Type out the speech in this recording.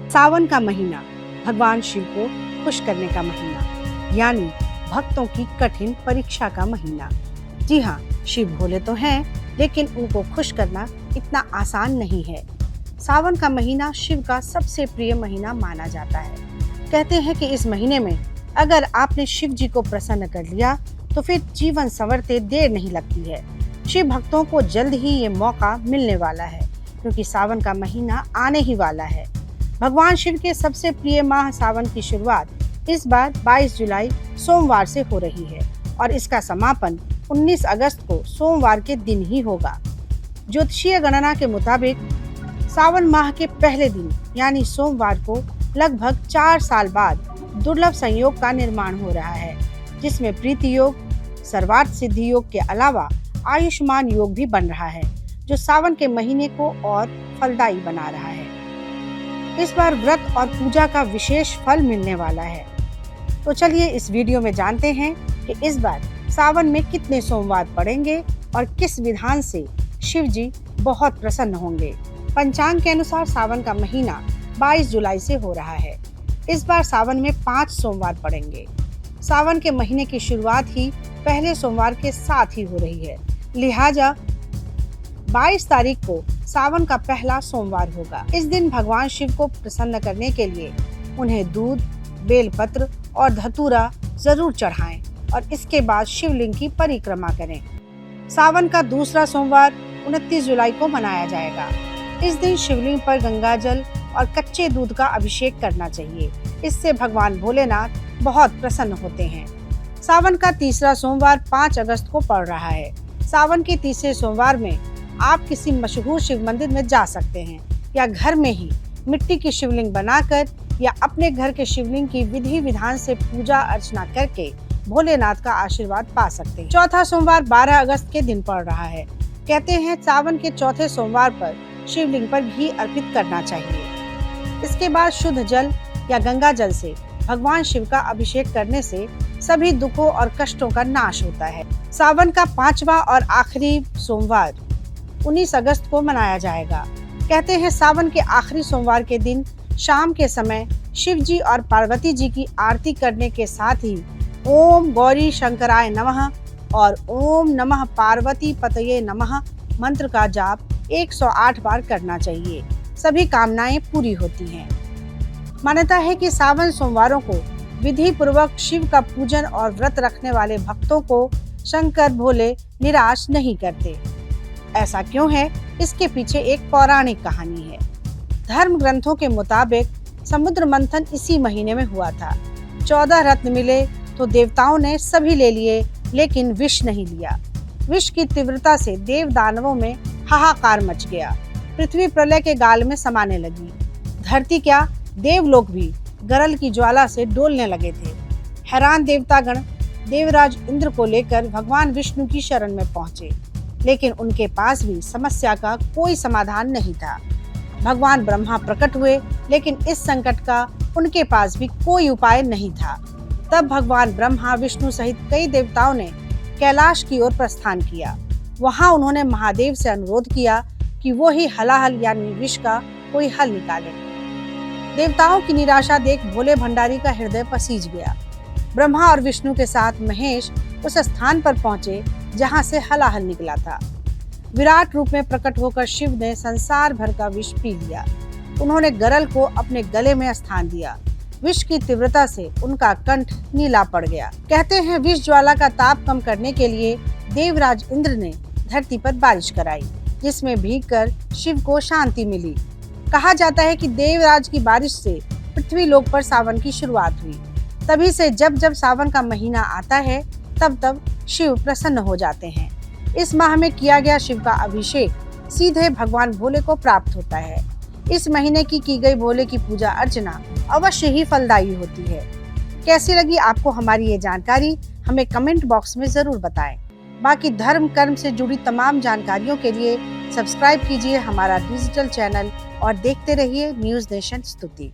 सावन का महीना भगवान शिव को खुश करने का महीना, यानी भक्तों की कठिन परीक्षा का महीना। जी हाँ, शिव भोले तो हैं, लेकिन उनको खुश करना इतना आसान नहीं है। सावन का महीना शिव का सबसे प्रिय महीना माना जाता है। कहते हैं कि इस महीने में अगर आपने शिव जी को प्रसन्न कर लिया तो फिर जीवन संवरते देर नहीं लगती है। शिव भक्तों को जल्द ही ये मौका मिलने वाला है, क्योंकि सावन का महीना आने ही वाला है। भगवान शिव के सबसे प्रिय माह सावन की शुरुआत इस बार 22 जुलाई सोमवार से हो रही है और इसका समापन 19 अगस्त को सोमवार के दिन ही होगा। ज्योतिषीय गणना के मुताबिक सावन माह के पहले दिन यानी सोमवार को लगभग 4 साल बाद दुर्लभ संयोग का निर्माण हो रहा है, जिसमें प्रीति योग, सर्वार्थ सिद्धि योग के अलावा आयुष्मान योग भी बन रहा है, जो सावन के महीने को और फलदायी बना रहा है। इस बार व्रत और पूजा का विशेष फल मिलने वाला है। तो चलिए इस वीडियो में जानते हैं कि इस बार सावन में कितने सोमवार पड़ेंगे और किस विधान से शिव जी बहुत प्रसन्न होंगे। पंचांग के अनुसार सावन का महीना 22 जुलाई से हो रहा है। इस बार सावन में 5 सोमवार पड़ेंगे। सावन के महीने की शुरुआत ही पहले सोमवार के साथ ही हो रही है, लिहाजा 22 तारीख को सावन का पहला सोमवार होगा। इस दिन भगवान शिव को प्रसन्न करने के लिए उन्हें दूध, बेलपत्र और धतूरा जरूर चढ़ाएं और इसके बाद शिवलिंग की परिक्रमा करें। सावन का दूसरा सोमवार 29 जुलाई को मनाया जाएगा। इस दिन शिवलिंग पर गंगा जल और कच्चे दूध का अभिषेक करना चाहिए। इससे भगवान भोलेनाथ बहुत प्रसन्न होते हैं। सावन का तीसरा सोमवार 5 अगस्त को पड़ रहा है। सावन के तीसरे सोमवार में आप किसी मशहूर शिव मंदिर में जा सकते हैं या घर में ही मिट्टी की शिवलिंग बनाकर या अपने घर के शिवलिंग की विधि विधान से पूजा अर्चना करके भोलेनाथ का आशीर्वाद पा सकते हैं। चौथा सोमवार 12 अगस्त के दिन पड़ रहा है। कहते हैं सावन के चौथे सोमवार पर शिवलिंग पर घी अर्पित करना चाहिए। इसके बाद शुद्ध जल या गंगा जल से भगवान शिव का अभिषेक करने से सभी दुखों और कष्टों का नाश होता है। सावन का 5वां और आखिरी सोमवार 19 अगस्त को मनाया जाएगा। कहते हैं सावन के आखिरी सोमवार के दिन शाम के समय शिव जी और पार्वती जी की आरती करने के साथ ही ओम गौरी शंकराय नमः और ओम नमः पार्वती पतये नमः मंत्र का जाप 108 बार करना चाहिए। सभी कामनाएं पूरी होती हैं। मान्यता है कि सावन सोमवारों को विधि पूर्वक शिव का पूजन और व्रत रखने वाले भक्तों को शंकर भोले निराश नहीं करते। ऐसा क्यों है? इसके पीछे एक पौराणिक कहानी है। धर्म ग्रंथों के मुताबिक समुद्र मंथन इसी महीने में हुआ था। 14 रत्न मिले तो देवताओं ने सभी ले लिए, लेकिन विष नहीं लिया। विष की तीव्रता से देव दानवों में हाहाकार मच गया। पृथ्वी प्रलय के गाल में समाने लगी। धरती क्या, देवलोक भी गरल की ज्वाला से डोलने लगे थे। हैरान देवतागण देवराज इंद्र को लेकर भगवान विष्णु की शरण में पहुंचे, लेकिन उनके पास भी समस्या का कोई समाधान नहीं था। भगवान ब्रह्मा प्रकट हुए, लेकिन इस संकट का उनके पास भी कोई उपाय नहीं था। तब भगवान ब्रह्मा, विष्णु सहित कई देवताओं ने कैलाश की ओर प्रस्थान किया। वहां उन्होंने महादेव से अनुरोध किया कि वो ही हलाहल यानी विष का कोई हल निकाले। देवताओं की निराशा देख भोले भंडारी का हृदय पसीज गया। ब्रह्मा और विष्णु के साथ महेश उस स्थान पर पहुंचे जहां से हलाहल निकला था। विराट रूप में प्रकट होकर शिव ने संसार भर का विष पी लिया। उन्होंने गरल को अपने गले में स्थान दिया। विष की तीव्रता से उनका कंठ नीला पड़ गया। कहते हैं विष ज्वाला का ताप कम करने के लिए देवराज इंद्र ने धरती पर बारिश कराई, जिसमें भीगकर शिव को शांति मिली। कहा जाता है कि देवराज की बारिश से पृथ्वी लोक पर सावन की शुरुआत हुई। तभी से जब जब सावन का महीना आता है तब तब शिव प्रसन्न हो जाते हैं। इस माह में किया गया शिव का अभिषेक सीधे भगवान भोले को प्राप्त होता है। इस महीने की गई भोले की पूजा अर्चना अवश्य ही फलदायी होती है। कैसी लगी आपको हमारी ये जानकारी? हमें कमेंट बॉक्स में जरूर बताएं। बाकी धर्म कर्म से जुड़ी तमाम जानकारियों के लिए सब्सक्राइब कीजिए हमारा डिजिटल चैनल और देखते रहिए न्यूज़ नेशन स्तुति।